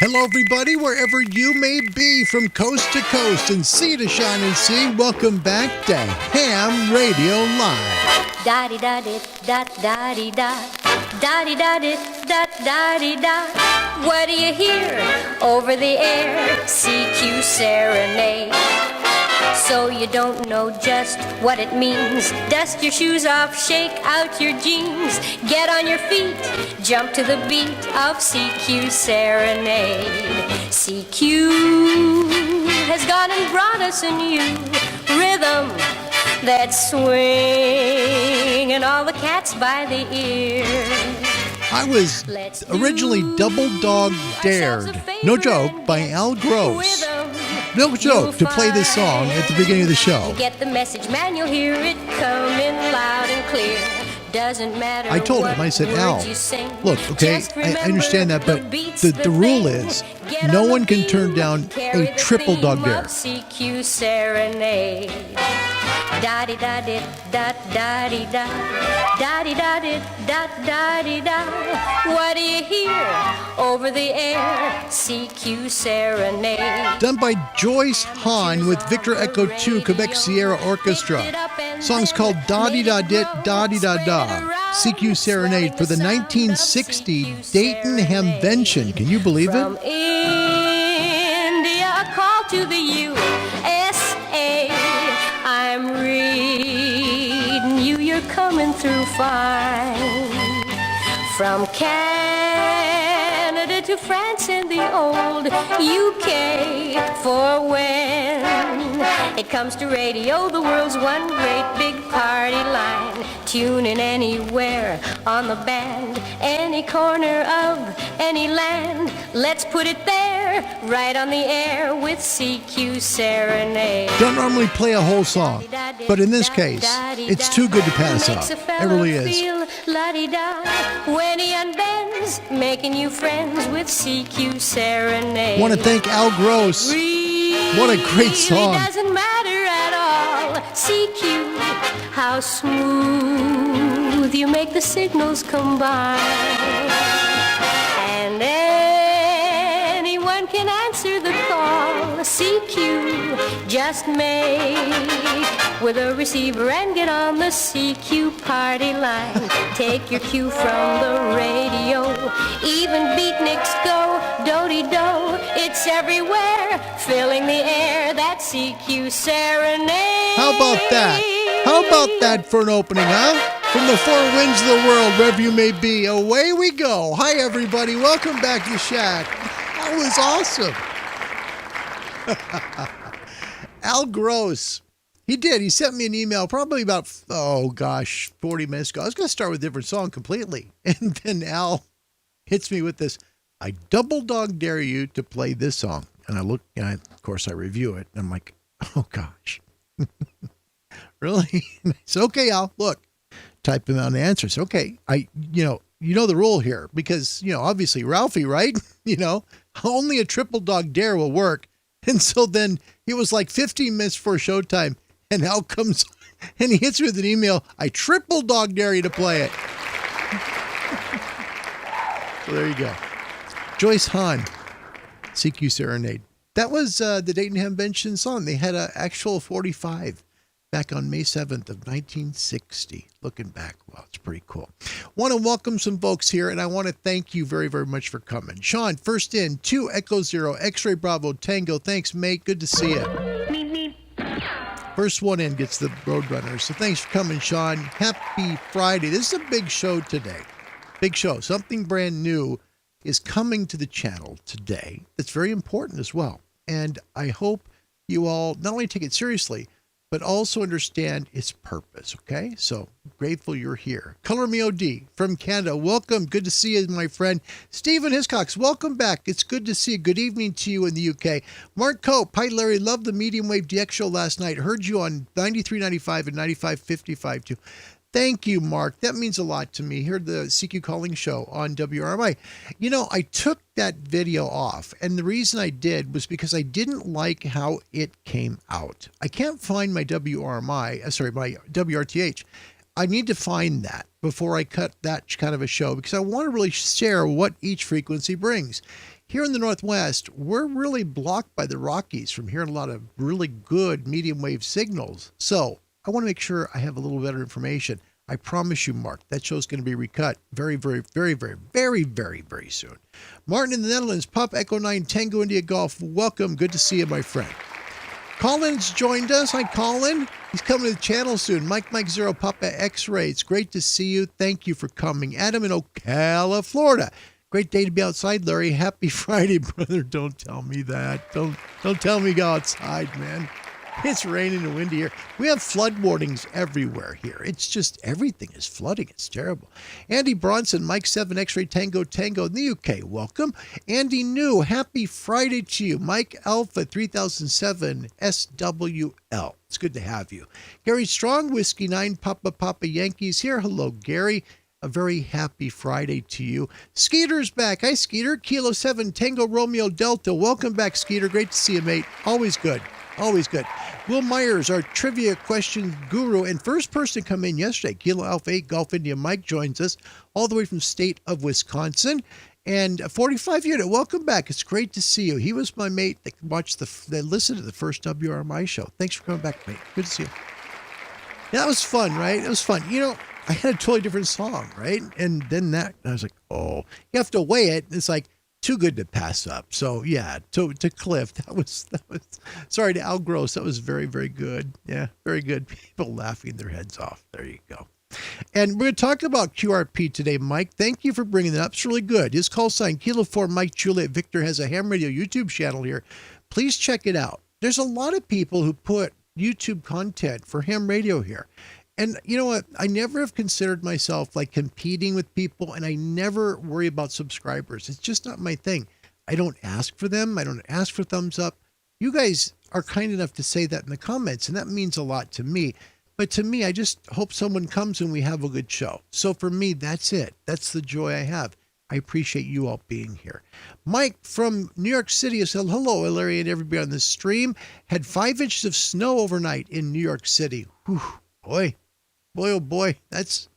Hello, everybody, wherever you may be, from coast to coast and sea to shining sea. Welcome back to Ham Radio Live. Da-di-da-di-da-da-di-da, da-di-da-di-da-da-di-da. What do you hear over the air? CQ serenade. So you don't know just what it means. Dust your shoes off, shake out your jeans. Get on your feet, jump to the beat of CQ serenade. CQ has gone and brought us a new rhythm that's swinging all the cats by the ear. I was originally double dog dared, no joke, by Al Gross. No joke, to play this song at the beginning of the show. You get the message, man, you'll hear it coming loud and clear. Doesn't matter. I told him, I said, Al, look, okay, I understand that, but the rule is no one can turn down a triple dog dare. CQ serenade. Da-di-da-di-da-da-di-da, da-di-da-di-da-da-di-da. What do you hear over the air? CQ serenade. Done by Joyce Hahn with Victor Echo 2 Quebec Sierra Orchestra. Song's called Da-di-da-dit-da-di-da-da. CQ Serenade for the 1960 Dayton Hamvention. Can you believe it? From India, a call to the USA. I'm reading you, you're coming through fine. From Canada to France and the old UK. For when it comes to radio, the world's one great big party line. Tune in anywhere on the band, any corner of any land. Let's put it there, right on the air with CQ Serenade. Don't normally play a whole song, but in this case, it's too good to pass up. It really is. When he unbends, making you friends with CQ Serenade. I want to thank Al Gross. What a great song. It doesn't matter at all. CQ, how smooth you make the signals combine. And anyone can answer the call. CQ, just make with a receiver and get on the CQ party line. Take your cue from the radio. Even beatniks go do-de-do. It's everywhere, filling the air. That CQ serenade. How about that? How about that for an opening, huh? From the four winds of the world, wherever you may be, away we go. Hi, everybody. Welcome back to Shack. That was awesome. Al Gross. He did. He sent me an email probably about, 40 minutes ago. I was going to start with a different song completely. And then Al hits me with this. I double dog dare you to play this song. And I look, and of course I review it. And I'm like, oh gosh. Really? It's okay, Al. Look, type him out the answers. Okay. You know the rule here because, obviously Ralphie, right? Only a triple dog dare will work. And so then it was like 15 minutes before showtime. And Al comes and he hits me with an email. I triple dog dare you to play it. So there you go. Joyce Hahn, CQ Serenade. That was the Dayton Hamvention song. They had an actual 45 back on May 7th of 1960. Looking back, well, it's pretty cool. Want to welcome some folks here, and I want to thank you very, very much for coming. Sean, first in, 2 Echo 0, X-Ray Bravo, Tango. Thanks, mate. Good to see you. First one in gets the Roadrunner. So thanks for coming, Sean. Happy Friday. This is a big show today. Big show. Something brand new is coming to the channel today. That's very important as well. And I hope you all not only take it seriously, but also understand its purpose, okay? So grateful you're here. Color Me OD from Canada, welcome. Good to see you, my friend. Stephen Hiscox, welcome back. It's good to see you. Good evening to you in the UK. Mark Cope, hi Larry, loved the Medium Wave DX show last night. Heard you on 93.95 and 95.55 too. Thank you, Mark. That means a lot to me. Heard the CQ Calling show on WRMI. I took that video off, and the reason I did was because I didn't like how it came out. I can't find my my WRTH. I need to find that before I cut that kind of a show because I want to really share what each frequency brings. Here in the Northwest, we're really blocked by the Rockies from hearing a lot of really good medium wave signals. So I want to make sure I have a little better information. I promise you, Mark, that show's going to be recut very, very, very, very, very, very, very soon. Martin in the Netherlands, Pop Echo 9 Tango India Golf. Welcome. Good to see you, my friend. Colin's joined us. Hi, Colin. He's coming to the channel soon. Mike 0 Papa X-Ray. It's great to see you. Thank you for coming. Adam in Ocala, Florida. Great day to be outside, Larry. Happy Friday, brother. Don't tell me that. Don't tell me go outside, man. It's raining and windy here. We have flood warnings everywhere here. It's just everything is flooding. It's terrible. Andy Bronson, Mike 7 X-Ray Tango in the UK. Welcome. Andy New, happy Friday to you. Mike Alpha 3007 SWL. It's good to have you. Gary Strong, Whiskey 9 Papa Yankees here. Hello, Gary. A very happy Friday to you. Skeeter's back. Hi, Skeeter. Kilo 7 Tango Romeo Delta. Welcome back, Skeeter. Great to see you, mate. Always good. Always good. Will Myers, our trivia question guru, and first person to come in yesterday. Kilo Alpha 8 Golf India Mike joins us all the way from the state of Wisconsin. And 45 unit, welcome back. It's great to see you. He was my mate that listened to the first WRMI show. Thanks for coming back, mate. Good to see you. Yeah, that was fun, right? It was fun. You know, I had a totally different song, right? And then I was like, oh, you have to weigh it. It's like, too good to pass up. So yeah, to Cliff, that was, sorry to Al Gross. That was very, very good. Yeah, very good. People laughing their heads off. There you go. And we're going to talk about QRP today, Mike. Thank you for bringing that up. It's really good. His call sign, Kilo 4 Mike Juliet Victor, has a ham radio YouTube channel here. Please check it out. There's a lot of people who put YouTube content for ham radio here. And you know what? I never have considered myself like competing with people, and I never worry about subscribers. It's just not my thing. I don't ask for them. I don't ask for thumbs up. You guys are kind enough to say that in the comments, and that means a lot to me. But to me, I just hope someone comes and we have a good show. So for me, that's it. That's the joy I have. I appreciate you all being here. Mike from New York City has said, hello, Larry and everybody on the stream. Had 5 inches of snow overnight in New York City. Whew, boy, oh boy, that's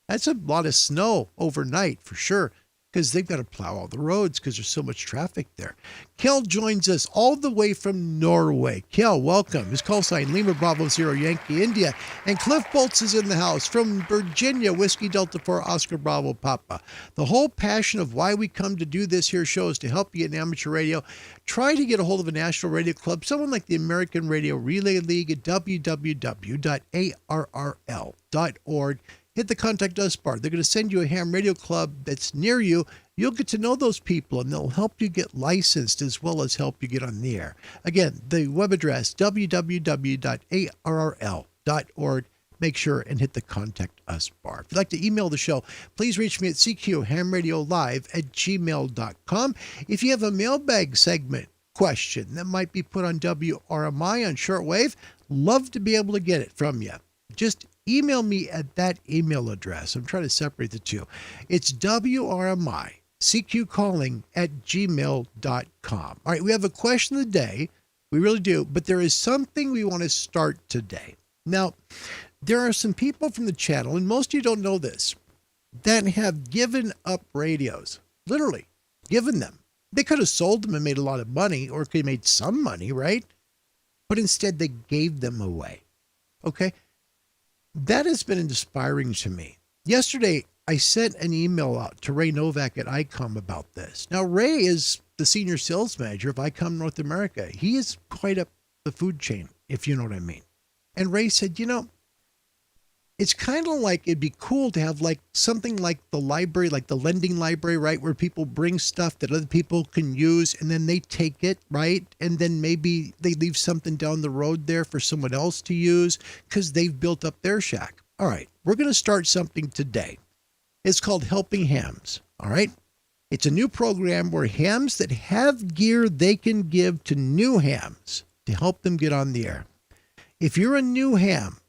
a lot of snow overnight for sure, because they've got to plow all the roads because there's so much traffic there. Kel joins us all the way from Norway. Kel, welcome. His call sign, Lima Bravo 0 Yankee India. And Cliff Bolts is in the house from Virginia, Whiskey Delta 4 Oscar Bravo Papa. The whole passion of why we come to do this here show is to help you in amateur radio. Try to get a hold of a national radio club, someone like the American Radio Relay League at www.arrl.org. Hit the Contact Us bar. They're going to send you a ham radio club that's near you. You'll get to know those people, and they'll help you get licensed as well as help you get on the air. Again, the web address, www.arrl.org. Make sure and hit the Contact Us bar. If you'd like to email the show, please reach me at CQHamRadioLive@gmail.com. If you have a mailbag segment question that might be put on WRMI on shortwave, love to be able to get it from you. Just email me at that email address. I'm trying to separate the two. It's WRMI, CQCalling@gmail.com. All right, we have a question of the day. We really do, but there is something we want to start today. Now, there are some people from the channel, and most of you don't know this, that have given up radios. Literally, given them. They could have sold them and made a lot of money, or could have made some money, right? But instead, they gave them away. Okay? That has been inspiring to me. Yesterday, I sent an email out to Ray Novak at Icom about this. Now, Ray is the senior sales manager of Icom North America. He is quite up the food chain, if you know what I mean. And Ray said, you know, it's kind of like it'd be cool to have like something like the library, like the lending library, right? Where people bring stuff that other people can use and then they take it, right? And then maybe they leave something down the road there for someone else to use because they've built up their shack. All right, we're going to start something today. It's called Helping Hams, all right? It's a new program where hams that have gear they can give to new hams to help them get on the air. If you're a new ham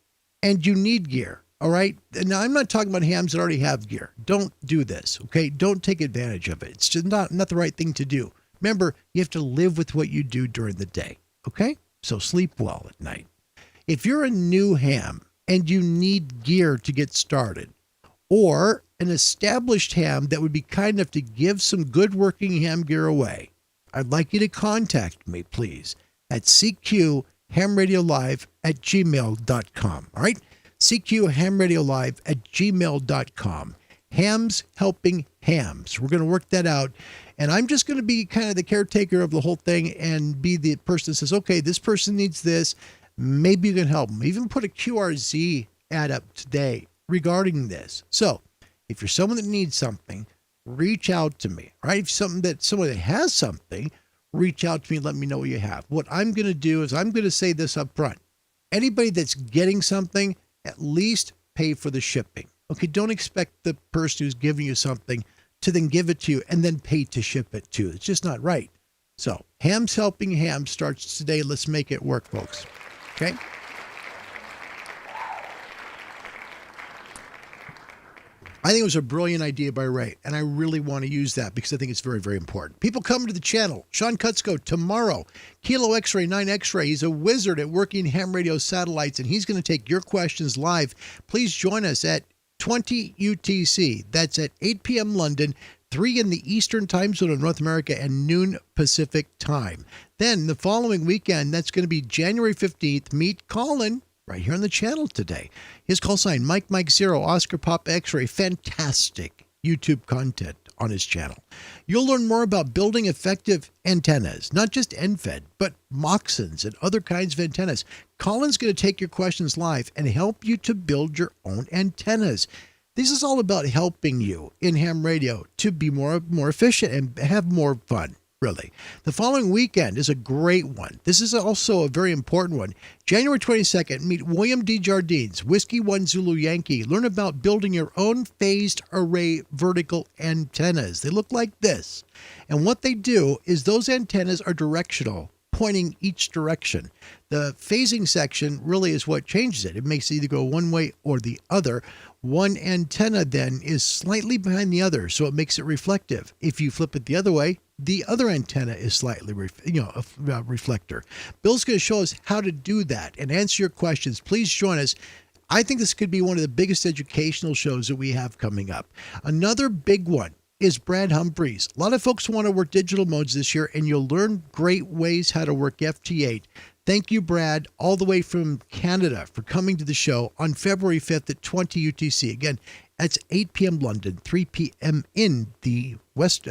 and you need gear, all right? Now, I'm not talking about hams that already have gear. Don't do this, okay? Don't take advantage of it. It's just not the right thing to do. Remember, you have to live with what you do during the day, okay? So sleep well at night. If you're a new ham and you need gear to get started, or an established ham that would be kind enough to give some good working ham gear away, I'd like you to contact me, please, at CQHamRadioLive@gmail.com. All right? CQHamRadioLive@gmail.com. Hams helping hams. We're going to work that out. And I'm just going to be kind of the caretaker of the whole thing and be the person that says, okay, this person needs this. Maybe you can help them. Even put a QRZ ad up today regarding this. So if you're someone that needs something, reach out to me, right? If someone that has something, reach out to me and let me know what you have. What I'm going to do is I'm going to say this up front. Anybody that's getting something, at least pay for the shipping. Okay, don't expect the person who's giving you something to then give it to you and then pay to ship it to you. It's just not right. So, Hams Helping Hams starts today. Let's make it work, folks. Okay? I think it was a brilliant idea by Ray, and I really want to use that because I think it's very, very important. People come to the channel. Sean Kutzko tomorrow. Kilo X-Ray, 9 X-Ray. He's a wizard at working ham radio satellites, and he's going to take your questions live. Please join us at 20 UTC. That's at 8 p.m. London, 3 in the Eastern Time Zone of North America, and noon Pacific Time. Then the following weekend, that's going to be January 15th, meet Colin right here on the channel today. His call sign, Mike 0, Oscar Pop X-Ray. Fantastic YouTube content on his channel. You'll learn more about building effective antennas, not just NFED, but Moxons and other kinds of antennas. Colin's going to take your questions live and help you to build your own antennas. This is all about helping you in ham radio to be more efficient and have more fun, really. The following weekend is a great one. This is also a very important one. January 22nd, meet William D. Jardines, Whiskey 1 Zulu Yankee. Learn about building your own phased array vertical antennas. They look like this. And what they do is those antennas are directional, pointing each direction. The phasing section really is what changes it. It makes it either go one way or the other. One antenna then is slightly behind the other, so it makes it reflective. If you flip it the other way, the other antenna is slightly a reflector. Bill's going to show us how to do that and answer your questions. Please join us. I think this could be one of the biggest educational shows that we have coming up. Another big one is Brad Humphreys. A lot of folks want to work digital modes this year, and you'll learn great ways how to work FT8. Thank you, Brad, all the way from Canada for coming to the show on February 5th at 20 UTC. Again, that's 8 p.m. London, 3 p.m. in the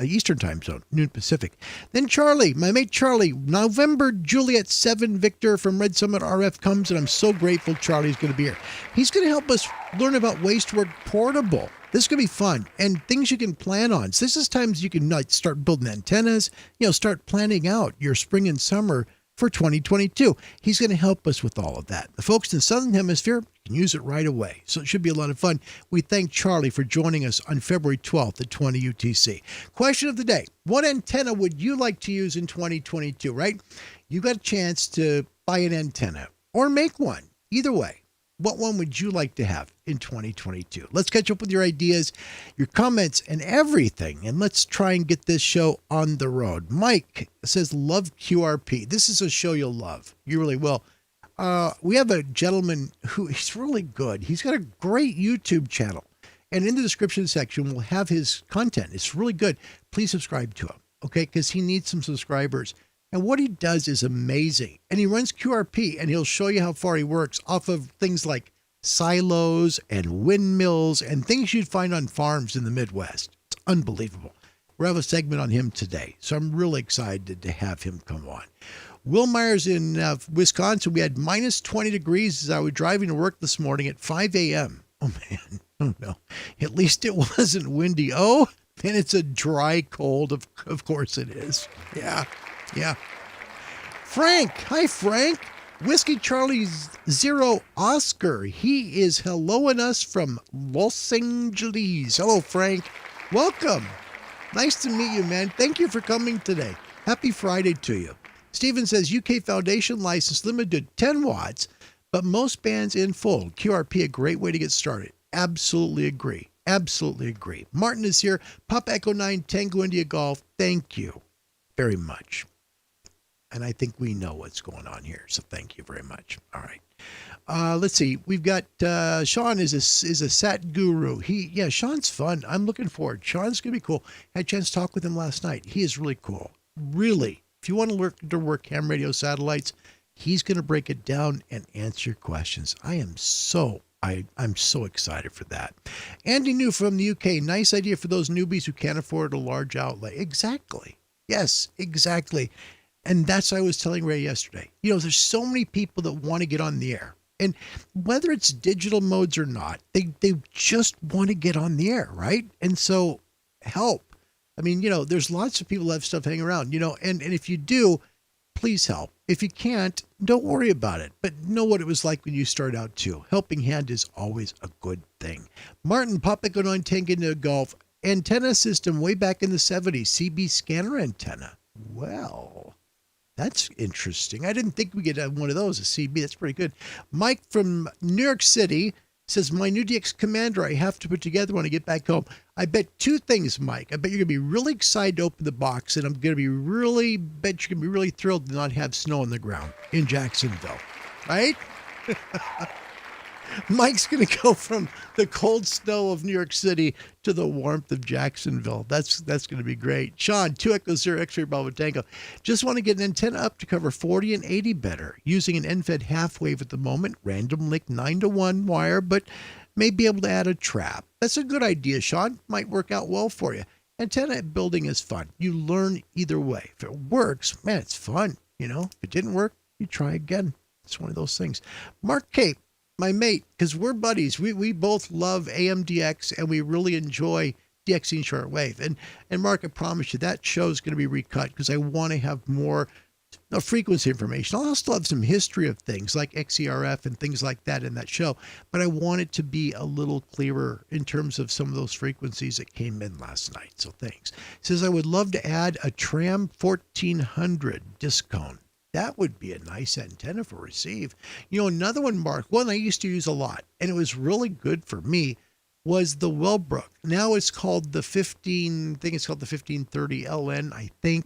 Eastern Time Zone, noon Pacific. Then Charlie, my mate Charlie, November Juliet 7 Victor from Red Summit RF comes, and I'm so grateful Charlie's going to be here. He's going to help us learn about ways to work portable. This is going to be fun and things you can plan on. So this is times you can start building antennas, start planning out your spring and summer for 2022. He's going to help us with all of that. The folks in the Southern Hemisphere can use it right away. So it should be a lot of fun. We thank Charlie for joining us on February 12th at 20 UTC. Question of the day. What antenna would you like to use in 2022, right? You got a chance to buy an antenna or make one. Either way. What one would you like to have in 2022? Let's catch up with your ideas, your comments, and everything. And let's try and get this show on the road. Mike says, love QRP. This is a show you'll love. You really will. We have a gentleman he's really good. He's got a great YouTube channel. And in the description section, we'll have his content. It's really good. Please subscribe to him, okay? Because he needs some subscribers. And what he does is amazing. And he runs QRP, and he'll show you how far he works off of things like silos and windmills and things you'd find on farms in the Midwest. It's unbelievable. We'll have a segment on him today, so I'm really excited to have him come on. Will Myers in Wisconsin, we had minus 20 degrees as I was driving to work this morning at 5 a.m. Oh, man. Oh, no. At least it wasn't windy. Oh, and it's a dry cold. Of course it is. Yeah. Frank. Hi, Frank. Whiskey Charlie 0 Oscar. He is helloing us from Los Angeles. Hello, Frank. Welcome. Nice to meet you, man. Thank you for coming today. Happy Friday to you. Steven says UK Foundation license limited to 10 watts, but most bands in full. QRP, a great way to get started. Absolutely agree. Absolutely agree. Martin is here. Pop Echo 9 Tango India Golf. Thank you very much. And I think we know what's going on here. So thank you very much. All right. Let's see. We've got Sean is a sat guru. Sean's fun. I'm looking forward. Sean's going to be cool. Had a chance to talk with him last night. He is really cool. really, if you want to learn to work ham radio satellites, he's going to break it down and answer your questions. I'm so excited for that. Andy New from the UK. Nice idea for those newbies who can't afford a large outlay. Exactly. Yes, exactly. And that's what I was telling Ray yesterday. There's so many people that want to get on the air. And whether it's digital modes or not, they just want to get on the air, right? And so help. I mean, there's lots of people that have stuff hanging around, and if you do, please help. If you can't, don't worry about it. But know what it was like when you start out too. Helping hand is always a good thing. Martin, Papa Gonon Tango Golf antenna system way back in the 70s, CB scanner antenna. Well, that's interesting. I didn't think we could have one of those, a CB. That's pretty good. Mike from New York City says, my new DX Commander I have to put together when I get back home. I bet two things, Mike. I bet you're going to be really excited to open the box, and I'm going to be really thrilled to not have snow on the ground in Jacksonville, right? Mike's going to go from the cold snow of New York City to the warmth of Jacksonville. That's going to be great. Sean, 2 Echo 0 X-Ray Bravo Tango. Just want to get an antenna up to cover 40 and 80 better. Using an end-fed half wave at the moment. Random link 9-to-1 wire, but may be able to add a trap. That's a good idea, Sean. Might work out well for you. Antenna building is fun. You learn either way. If it works, man, it's fun. If it didn't work, you try again. It's one of those things. Mark Cape, my mate, because we're buddies. We both love AMDX and we really enjoy DXing shortwave. And Mark, I promise you that show is going to be recut because I want to have more frequency information. I'll still have some history of things like XERF and things like that in that show, but I want it to be a little clearer in terms of some of those frequencies that came in last night. So thanks. It says I would love to add a Tram 1400 disc cone. That would be a nice antenna for receive. Another one, Mark, one I used to use a lot, and it was really good for me, was the Wellbrook. Now it's called the 1530 LN, I think,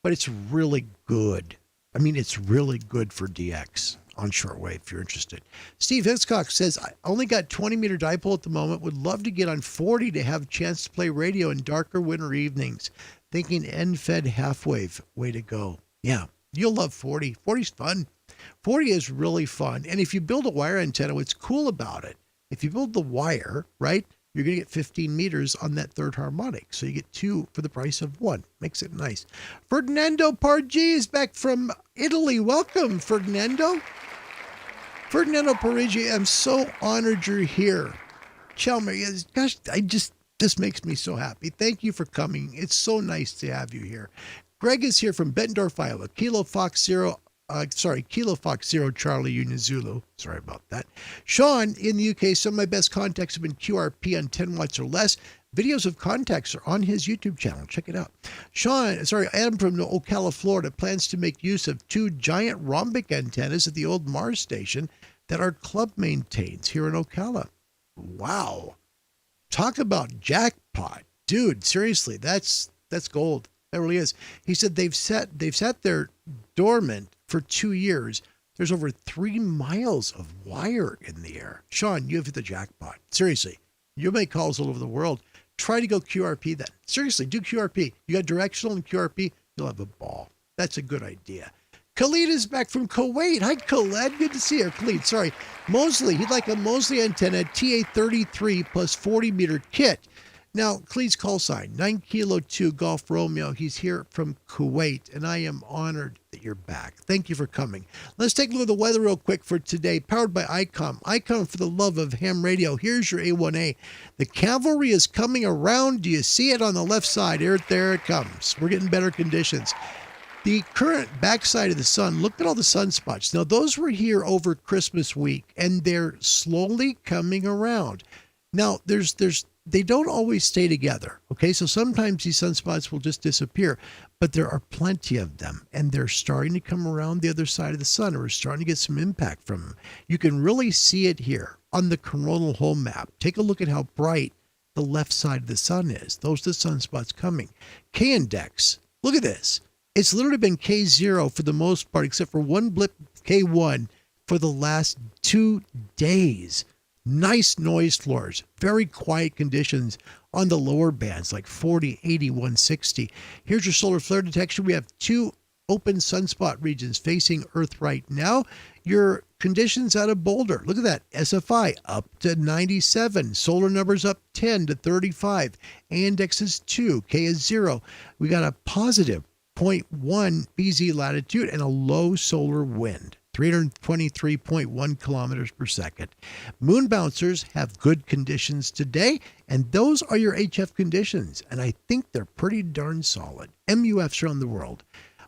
but it's really good. I mean, it's really good for DX on shortwave if you're interested. Steve Hitchcock says, I only got 20-meter dipole at the moment. Would love to get on 40 to have a chance to play radio in darker winter evenings. Thinking end-fed half-wave. Way to go. Yeah. You'll love 40. 40's fun. 40 is really fun. And if you build a wire antenna, what's cool about it, if you build the wire, right, you're going to get 15 meters on that third harmonic. So you get 2 for the price of 1. Makes it nice. Ferdinando Parigi is back from Italy. Welcome, Ferdinando. Ferdinando Parigi, I'm so honored you're here. Ciao, Maria. Gosh, this makes me so happy. Thank you for coming. It's so nice to have you here. Greg is here from Bettendorf, Iowa. Kilo Fox Zero Charlie Union Zulu. Sorry about that. Sean in the UK, some of my best contacts have been QRP on 10 watts or less. Videos of contacts are on his YouTube channel. Check it out. Adam from Ocala, Florida plans to make use of 2 giant rhombic antennas at the old Mars station that our club maintains here in Ocala. Wow. Talk about jackpot. Dude, seriously, that's gold. That really is. He said they've sat there dormant for 2 years. There's over 3 miles of wire in the air. Sean, you have hit the jackpot. Seriously, you'll make calls all over the world. Try to go QRP then. Seriously, do QRP. You got directional and QRP, you'll have a ball. That's a good idea. Khalid is back from Kuwait. Hi, Khalid. Good to see you. Khalid, sorry. Mosley, he'd like a Mosley antenna TA33 plus 40-meter kit. Now, Khalid's call sign, 9 Kilo 2 Golf Romeo. He's here from Kuwait, and I am honored that you're back. Thank you for coming. Let's take a look at the weather real quick for today, powered by Icom. Icom, for the love of ham radio. Here's your A1A. The cavalry is coming around. Do you see it on the left side? There it comes. We're getting better conditions. The current backside of the sun, look at all the sunspots. Now, those were here over Christmas week, and they're slowly coming around. Now, they don't always stay together, okay? So sometimes these sunspots will just disappear, but there are plenty of them, and they're starting to come around the other side of the sun, or we're starting to get some impact from them. You can really see it here on the coronal hole map. Take a look at how bright the left side of the sun is. Those are the sunspots coming. K-index, look at this. It's literally been K0 for the most part, except for one blip, K1, for the last 2 days. Nice noise floors, very quiet conditions on the lower bands like 40, 80, 160. Here's your solar flare detection. We have 2 open sunspot regions facing Earth right now. Your conditions out of Boulder. Look at that. SFI up to 97. Solar numbers up 10 to 35. Index is 2. K is 0. We got a positive 0.1 BZ latitude and a low solar wind. 323.1 kilometers per second. Moon bouncers have good conditions today, and those are your HF conditions, and I think they're pretty darn solid. MUFs around the world.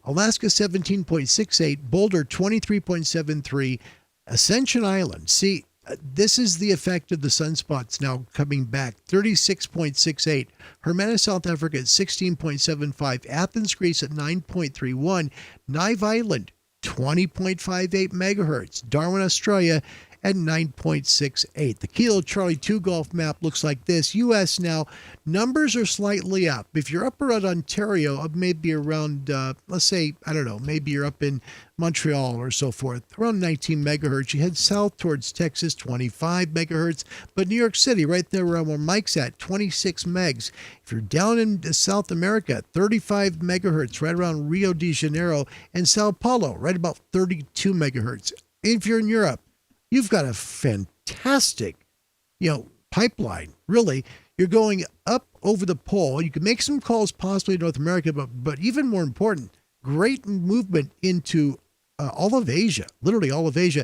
Alaska 17.68, Boulder 23.73, Ascension Island. See, this is the effect of the sunspots now coming back. 36.68. Hermana, South Africa at 16.75. Athens, Greece at 9.31. Nive Island, 20.58 megahertz. Darwin, Australia at 9.68. The Kilo Charlie 2 golf map looks like this. U.S. now, numbers are slightly up. If you're up around Ontario, maybe around, let's say, I don't know, maybe you're up in Montreal or so forth, around 19 megahertz. You head south towards Texas, 25 megahertz. But New York City, right there around where Mike's at, 26 megs. If you're down in South America, 35 megahertz, right around Rio de Janeiro, and Sao Paulo, right about 32 megahertz. If you're in Europe, you've got a fantastic, pipeline. Really, you're going up over the pole. You can make some calls possibly in North America, but even more important, great movement into all of Asia, literally all of Asia.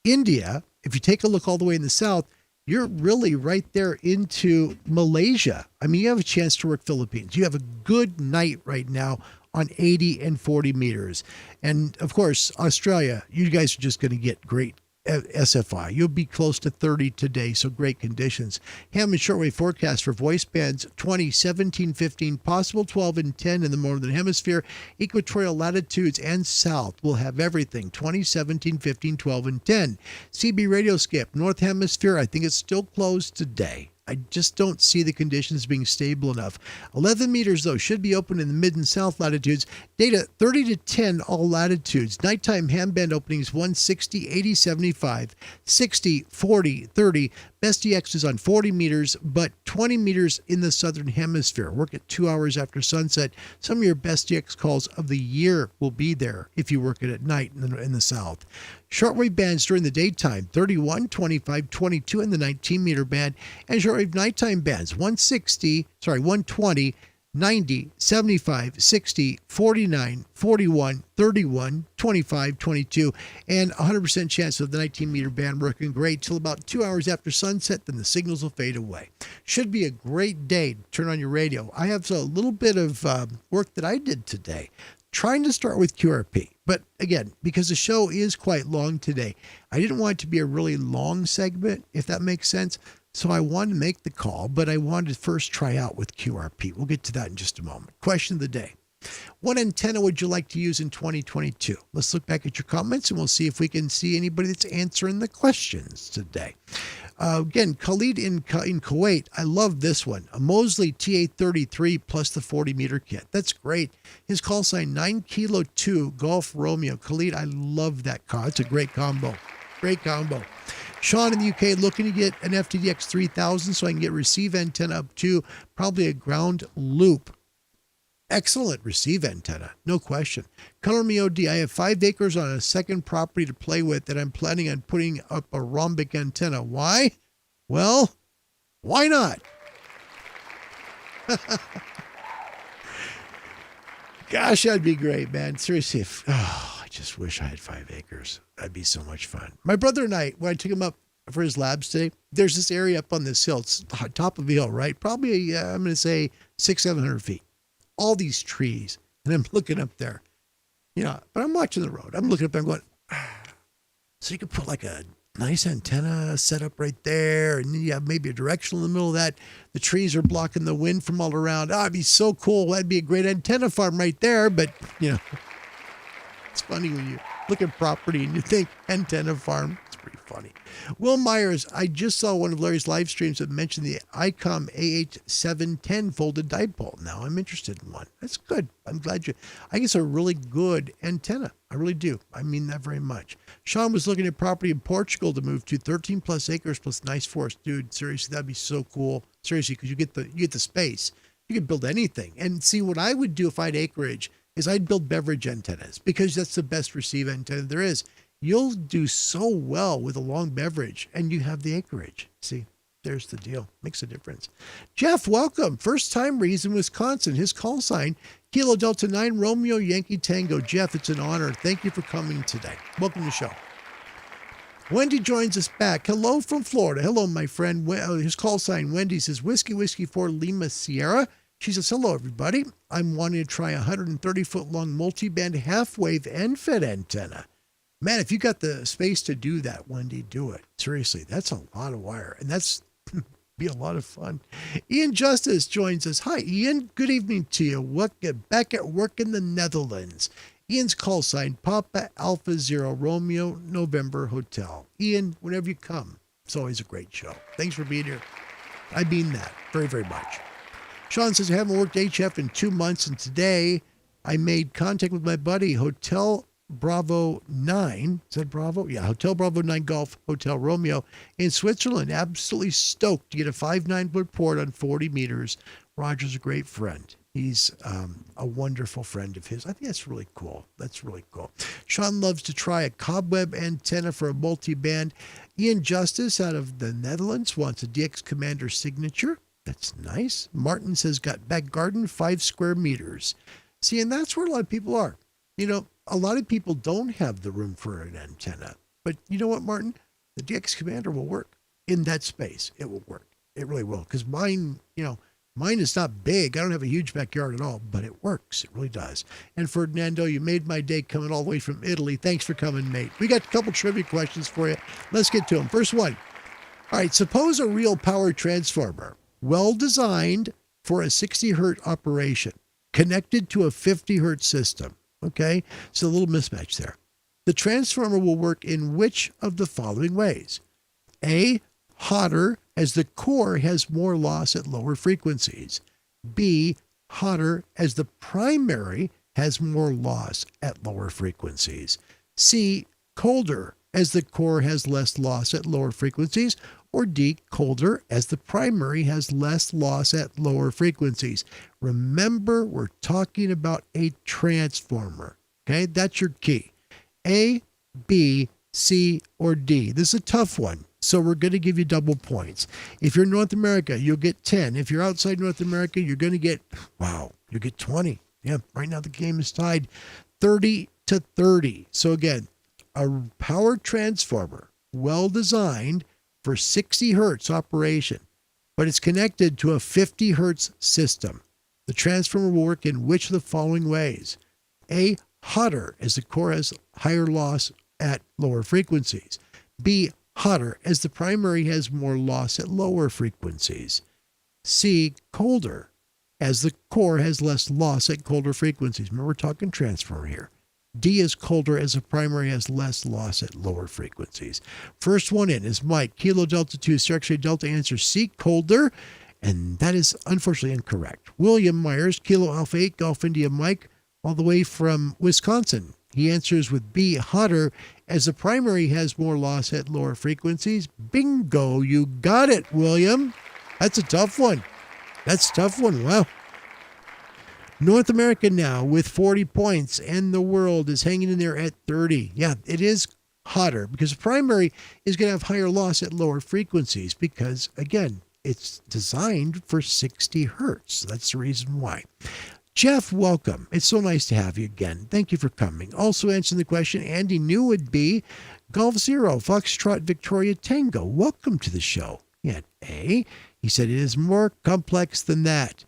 India, if you take a look all the way in the south, you're really right there into Malaysia. I mean, you have a chance to work Philippines. You have a good night right now on 80 and 40 meters. And of course, Australia, you guys are just going to get great SFI. You'll be close to 30 today, so great conditions. Ham and shortwave forecast for voice bands 20, 17, 15, possible 12 and 10 in the northern hemisphere. Equatorial latitudes and south will have everything 20, 17, 15, 12 and 10. CB radio skip, north hemisphere, I think it's still closed today. I just don't see the conditions being stable enough. 11 meters, though, should be open in the mid and south latitudes. Data 30 to 10 all latitudes. Nighttime ham band openings 160, 80, 75, 60, 40, 30. Best DX is on 40 meters, but 20 meters in the southern hemisphere. Work at 2 hours after sunset. Some of your best DX calls of the year will be there if you work it at night in the south. Shortwave bands during the daytime, 31, 25, 22 in the 19-meter band, and shortwave nighttime bands, 120, 90, 75, 60, 49, 41, 31, 25, 22, and 100% chance of the 19-meter band working great till about 2 hours after sunset, then the signals will fade away. Should be a great day to turn on your radio. I have a little bit of work that I did today, trying to start with QRP. But again, because the show is quite long today, I didn't want it to be a really long segment, if that makes sense. So I wanted to make the call, but I wanted to first try out with QRP. We'll get to that in just a moment. Question of the day. What antenna would you like to use in 2022? Let's look back at your comments and we'll see if we can see anybody that's answering the questions today. Again, Khalid in Kuwait, I love this one. A Mosley TA33 plus the 40-meter kit. That's great. His call sign 9 Kilo 2 Golf Romeo. Khalid, I love that car. It's a great combo. Great combo. Sean in the UK looking to get an FTDX 3000 so I can get receive antenna up to probably a ground loop. Excellent receive antenna, no question. Color me OD. I have 5 acres on a second property to play with that I'm planning on putting up a rhombic antenna. Why? Well, why not? Gosh, that'd be great, man. Seriously, I just wish I had 5 acres. That'd be so much fun. My brother and I, when I took him up for his labs today, there's this area up on this hill. It's the top of a hill, right? Probably, I'm going to say 600-700 feet. All these trees. And I'm looking up there, but I'm watching the road. I'm looking up there and going, so you could put like a nice antenna set up right there. And then you have maybe a directional in the middle of that. The trees are blocking the wind from all around. Oh, it'd be so cool. That'd be a great antenna farm right there. But, it's funny when you look at property and you think antenna farm. It's pretty funny. Will Myers, I just saw one of Larry's live streams that mentioned the Icom AH710 folded dipole. Now I'm interested in one. That's good. I'm glad you, I think it's a really good antenna. I really do. I mean that very much. Sean was looking at property in Portugal to move to 13 plus acres plus nice forest. Dude, seriously, that'd be so cool. Seriously, because you get the space. You could build anything. And see, what I would do if I had acreage is I'd build beverage antennas because that's the best receive antenna there is. You'll do so well with a long beverage and you have the acreage. See, there's the deal. Makes a difference. Jeff, welcome. First time reason Wisconsin. His call sign, Kilo Delta 9 Romeo Yankee Tango. Jeff, it's an honor. Thank you for coming today. Welcome to the show. Wendy joins us back. Hello from Florida. Hello, my friend. His call sign, Wendy, says Whiskey for Lima Sierra. She says, hello, everybody. I'm wanting to try a 130-foot long multi-band half-wave end-fed antenna. Man, if you got the space to do that, Wendy, do it. Seriously, that's a lot of wire, and that's be a lot of fun. Ian Justice joins us. Hi, Ian. Good evening to you. Back at work in the Netherlands. Ian's call sign, Papa Alpha Zero Romeo November Hotel. Ian, whenever you come, it's always a great show. Thanks for being here. I mean that very, very much. Sean says, I haven't worked HF in 2 months, and today I made contact with my buddy, Hotel Bravo 9. Is that Bravo? Yeah, Hotel Bravo 9 Golf Hotel Romeo in Switzerland. Absolutely stoked to get a 5.9-foot port on 40 meters. Roger's a great friend. He's a wonderful friend of his. I think that's really cool. That's really cool. Sean loves to try a cobweb antenna for a multi-band. Ian Justice out of the Netherlands wants a DX Commander signature. That's nice. Martin says, got back garden, 5 square meters. See, and that's where a lot of people are. You know, a lot of people don't have the room for an antenna. But you know what, Martin? The DX Commander will work in that space. It will work. It really will. Because mine is not big. I don't have a huge backyard at all, but it works. It really does. And Ferdinando, you made my day coming all the way from Italy. Thanks for coming, mate. We got a couple trivia questions for you. Let's get to them. First one. All right, suppose a real power transformer, well designed for a 60 hertz operation, connected to a 50 hertz system. Okay, so a little mismatch there. The transformer will work in which of the following ways? A, hotter, as the core has more loss at lower frequencies. B, hotter, as the primary has more loss at lower frequencies. C, colder, as the core has less loss at lower frequencies. Or D, colder, as the primary has less loss at lower frequencies. Remember, we're talking about a transformer. Okay, that's your key. A, B, C, or D. This is a tough one, so we're going to give you double points. If you're in North America, you'll get 10. If you're outside North America, you're going to get, you get 20. Yeah, right now the game is tied 30-30. So again, a power transformer, well designed, for 60 hertz operation, but it's connected to a 50 hertz system. The transformer will work in which of the following ways? A, hotter, as the core has higher loss at lower frequencies. B, hotter, as the primary has more loss at lower frequencies. C, colder, as the core has less loss at colder frequencies. Remember, we're talking transformer here. D is colder, as the primary has less loss at lower frequencies. First one in is Mike. Kilo Delta 2, Sierra X-ray Delta, answer C, colder. And that is unfortunately incorrect. William Myers, Kilo Alpha 8, Golf India Mike, all the way from Wisconsin. He answers with B, hotter, as the primary has more loss at lower frequencies. Bingo, you got it, William. That's a tough one. That's a tough one. Wow. North America now with 40 points, and the world is hanging in there at 30. Yeah, it is hotter because the primary is going to have higher loss at lower frequencies because, again, it's designed for 60 hertz. That's the reason why. Jeff, welcome. It's so nice to have you again. Thank you for coming. Also answering the question, Andy knew would be Golf Zero, Foxtrot Victoria Tango. Welcome to the show. He had A. He said it is more complex than that.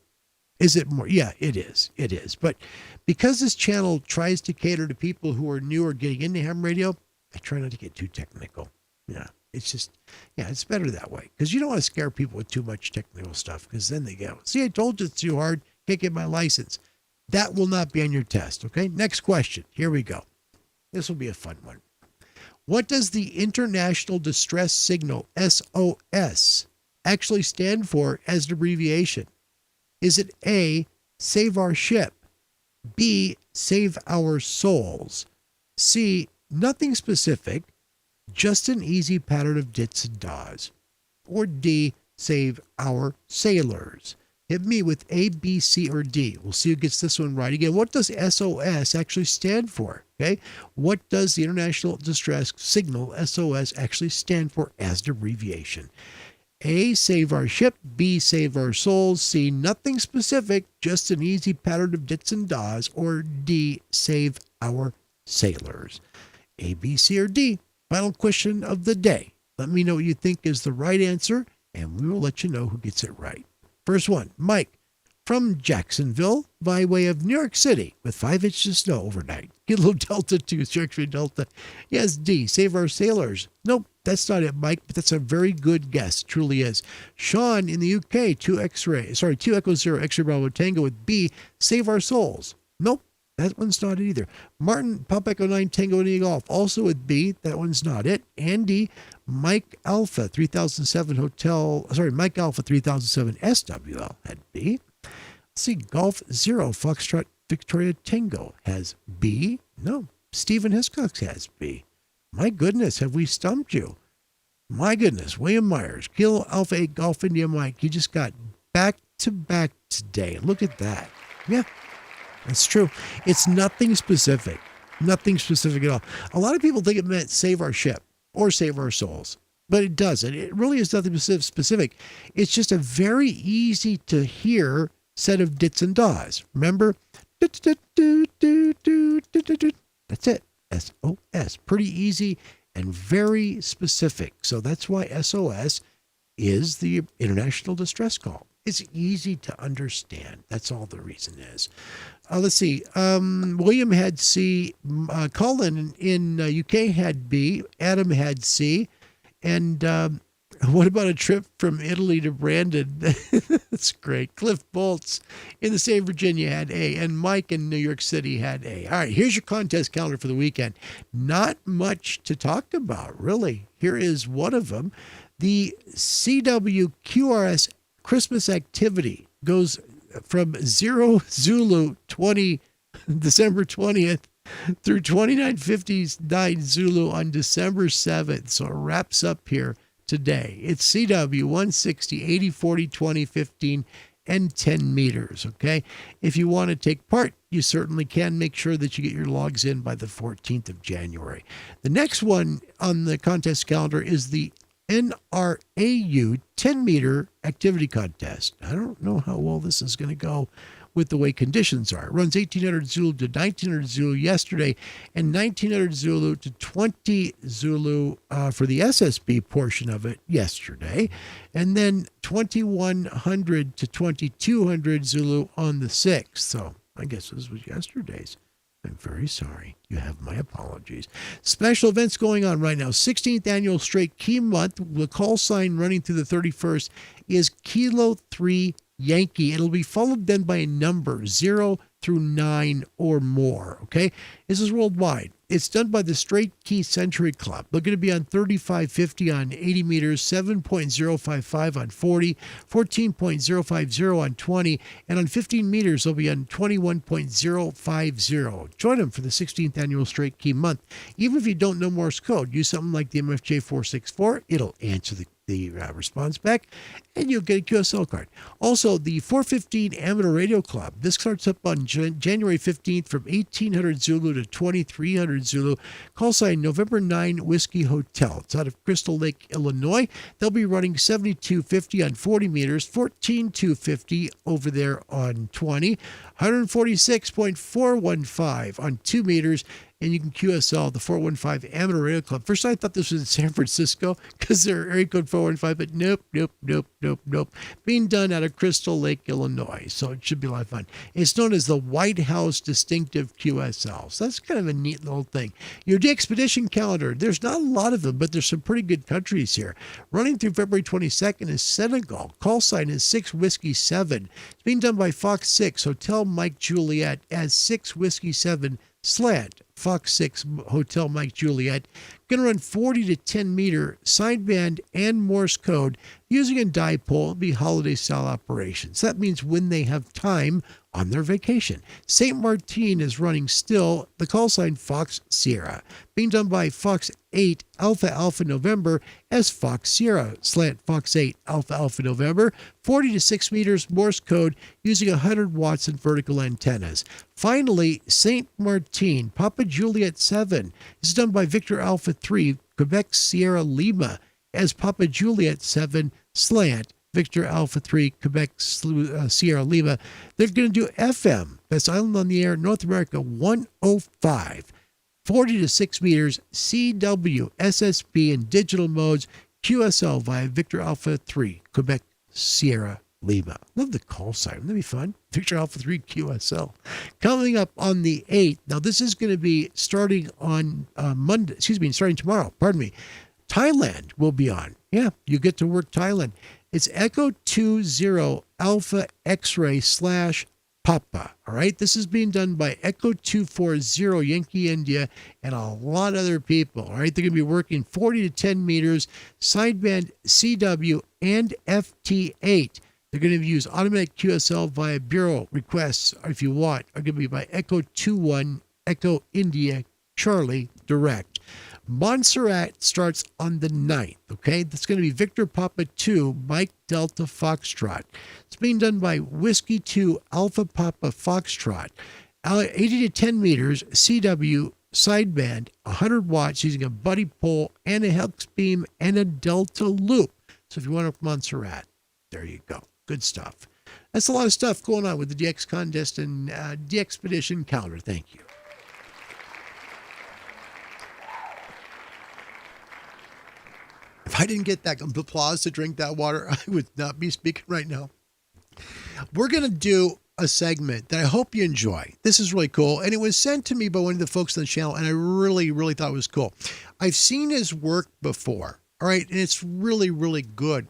Is it more? Yeah, it is. It is. But because this channel tries to cater to people who are new or getting into ham radio, I try not to get too technical. Yeah, it's just, it's better that way. Because you don't want to scare people with too much technical stuff because then they go, see, I told you it's too hard. Can't get my license. That will not be on your test. Okay. Next question. Here we go. This will be a fun one. What does the International Distress Signal, SOS, actually stand for as an abbreviation? Is it A, save our ship, B, save our souls, C, nothing specific, just an easy pattern of dits and dahs, or D, save our sailors? Hit me with A, B, C, or D. We'll see who gets this one right. Again, what does SOS actually stand for? Okay, what does the International Distress Signal, SOS, actually stand for as an abbreviation? A, save our ship, B, save our souls, C, nothing specific, just an easy pattern of dits and dahs, or D, save our sailors. A, B, C, or D. Final question of the day. Let me know what you think is the right answer, and we will let you know who gets it right. First one, Mike from Jacksonville by way of New York City with 5 inches of snow overnight. Get a little Delta 2, X-ray Delta. Yes, D, save our sailors. Nope, that's not it, Mike, but that's a very good guess. It truly is. Sean in the UK, 2 Echo Zero, X-ray Bravo Tango with B, save our souls. Nope, that one's not it either. Martin, Papa Echo 9 Tango India Golf, also with B. That one's not it. Andy, Mike Alpha 3007 Mike Alpha 3007 SWL had B. Let's see, Golf Zero Foxtrot Victoria Tango has B. No, Stephen Hiscox has B. My goodness, have we stumped you? My goodness, William Myers, Kilo Alpha 8 Golf India Mike, he just got back to back today. Look at that. Yeah. That's true. It's nothing specific. Nothing specific at all. A lot of people think it meant save our ship or save our souls, but it doesn't. It really is nothing specific. It's just a very easy to hear set of dits and dahs. Remember? That's it. SOS. Pretty easy and very specific. So that's why SOS is the International Distress Call. It's easy to understand. That's all the reason is. Let's see. William had C. Colin in UK had B. Adam had C. And what about a trip from Italy to Brandon? That's great. Cliff Bolts in the same Virginia had A. And Mike in New York City had A. All right, here's your contest calendar for the weekend. Not much to talk about, really. Here is one of them. The CWQRS Christmas activity goes from 0 Zulu December 20th through 2959 Zulu on December 7th. So it wraps up here today. It's CW 160, 80, 40, 20, 15, and 10 meters. Okay. If you want to take part, you certainly can. Make sure that you get your logs in by the 14th of January. The next one on the contest calendar is the NRAU 10-meter activity contest. I don't know how well this is going to go with the way conditions are. It runs 1800 Zulu to 1900 Zulu yesterday and 1900 Zulu to 20 Zulu for the SSB portion of it yesterday, and then 2100 to 2200 Zulu on the 6th. So I guess this was yesterday's. I'm very sorry. You have my apologies. Special events going on right now. 16th annual Straight Key Month. The call sign running through the 31st is Kilo 3 Yankee. It'll be followed then by a number 0 through 9 or more. Okay. This is worldwide. It's done by the Straight Key Century Club. They're going to be on 3550 on 80 meters, 7.055 on 40, 14.050 on 20, and on 15 meters, they'll be on 21.050. Join them for the 16th annual Straight Key Month. Even if you don't know Morse code, use something like the MFJ 464. It'll answer the response back, and you'll get a QSL card. Also, the 415 Amateur Radio Club. This starts up on January 15th from 1800 Zulu to 2300 Zulu. Call sign November 9 Whiskey Hotel. It's out of Crystal Lake, Illinois. They'll be running 7250 on 40 meters, 14250 over there on 20, 146.415 on 2 meters, and you can QSL the 415 Amateur Radio Club. First, I thought this was in San Francisco because they're area code 415, but nope. Being done out of Crystal Lake, Illinois. So it should be a lot of fun. It's known as the White House Distinctive QSL. So that's kind of a neat little thing. Your expedition calendar, there's not a lot of them, but there's some pretty good countries here. Running through February 22nd is Senegal. Call sign is 6 Whiskey 7. It's being done by Fox 6, Hotel Mike Juliet as 6 Whiskey 7 Slant. Fox 6 Hotel Mike Juliet. Going to run 40 to 10 meter sideband and Morse code using a dipole. It'll be holiday style operations. That means when they have time on their vacation. St. Martin is running still, the call sign Fox Sierra, being done by Fox 8 Alpha Alpha November as Fox Sierra, slant Fox 8 Alpha Alpha November, 40 to 6 meters Morse code using 100 watts and vertical antennas. Finally, St. Martin, Papa Juliet 7 is done by Victor Alpha 3 Quebec Sierra Lima as Papa Juliet 7 slant Victor Alpha 3 Quebec Sierra Lima. They're going to do FM, Best Island on the Air, North America 105, 40 to 6 meters, CW, SSB, and digital modes, QSL via Victor Alpha 3 Quebec Sierra Lima. Love the call sign. That'd be fun. Victor Alpha 3 QSL. Coming up on the 8th. Now, this is going to be starting on starting tomorrow. Pardon me. Thailand will be on. Yeah, you get to work Thailand. It's Echo 20 Alpha X-Ray / Papa. All right. This is being done by Echo 240 Yankee India and a lot of other people. All right. They're going to be working 40 to 10 meters, sideband CW and FT8. They're going to use automatic QSL via bureau requests, if you want, are going to be by Echo 21 Echo India Charlie Direct. Montserrat starts on the 9th, okay? That's going to be Victor Papa 2, Mike Delta Foxtrot. It's being done by Whiskey 2, Alpha Papa Foxtrot. 80 to 10 meters, CW, sideband, 100 watts using a buddy pole and a hex beam and a delta loop. So if you want a Montserrat, there you go. Good stuff. That's a lot of stuff going on with the DX contest and DXpedition calendar. Thank you. If I didn't get that applause to drink that water, I would not be speaking right now. We're going to do a segment that I hope you enjoy. This is really cool. And it was sent to me by one of the folks on the channel, and I really, really thought it was cool. I've seen his work before, all right? And it's really, really good.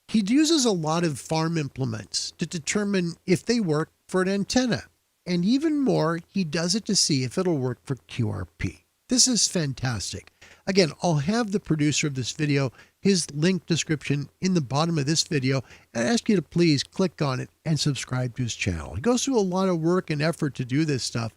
He uses a lot of farm implements to determine if they work for an antenna. And even more, he does it to see if it'll work for QRP. This is fantastic. Again, I'll have the producer of this video, his link description in the bottom of this video, and I ask you to please click on it and subscribe to his channel. He goes through a lot of work and effort to do this stuff,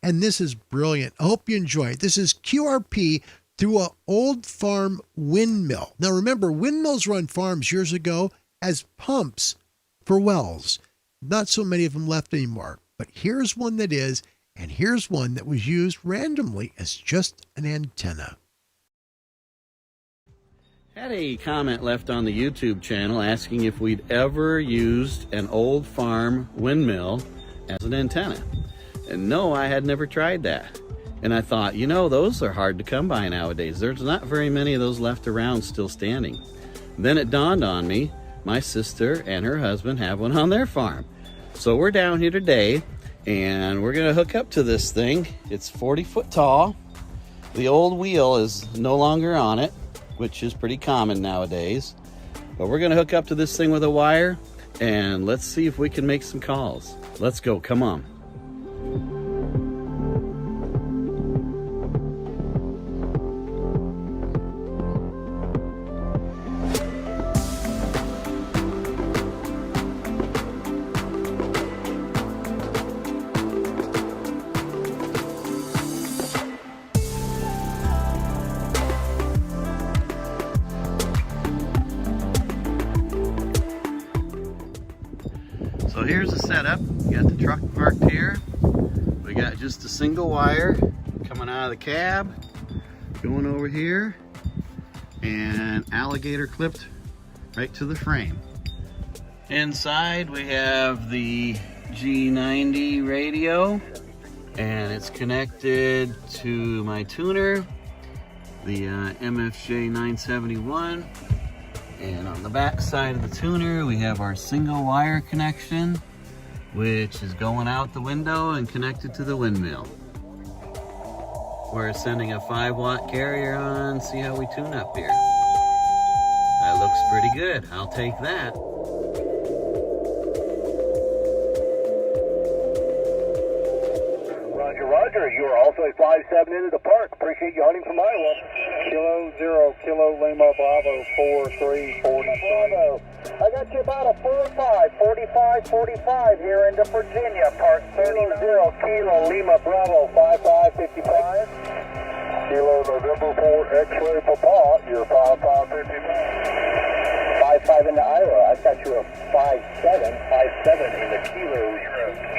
and this is brilliant. I hope you enjoy it. This is QRP through an old farm windmill. Now remember, windmills run farms years ago as pumps for wells. Not so many of them left anymore, but here's one that is, and here's one that was used randomly as just an antenna. Had a comment left on the YouTube channel asking if we'd ever used an old farm windmill as an antenna. And no, I had never tried that. And I thought, you know, those are hard to come by nowadays. There's not very many of those left around still standing. Then it dawned on me, my sister and her husband have one on their farm. So we're down here today and we're gonna hook up to this thing. It's 40 foot tall. The old wheel is no longer on it, which is pretty common nowadays. But we're gonna hook up to this thing with a wire and let's see if we can make some calls. Let's go, come on. So here's the setup. We got the truck parked here. We got just a single wire coming out of the cab, going over here, and alligator clipped right to the frame. Inside we have the G90 radio, and it's connected to my tuner, the MFJ 971. And on the back side of the tuner, we have our single wire connection, which is going out the window and connected to the windmill. We're sending a 5-watt carrier on. See how we tune up here. That looks pretty good. I'll take that. Roger, roger. Roger. You are also a 5-7 into the park. Appreciate you hunting from Iowa. Kilo 0, Kilo Lima Bravo 43, 43. I got you about a 45 here into Virginia. Park 30, Kilo Lima Bravo 5555. Kilo November 4, X-ray Papa, you're 5555. 55 into Iowa. I've got you a 5-7 in the Kilo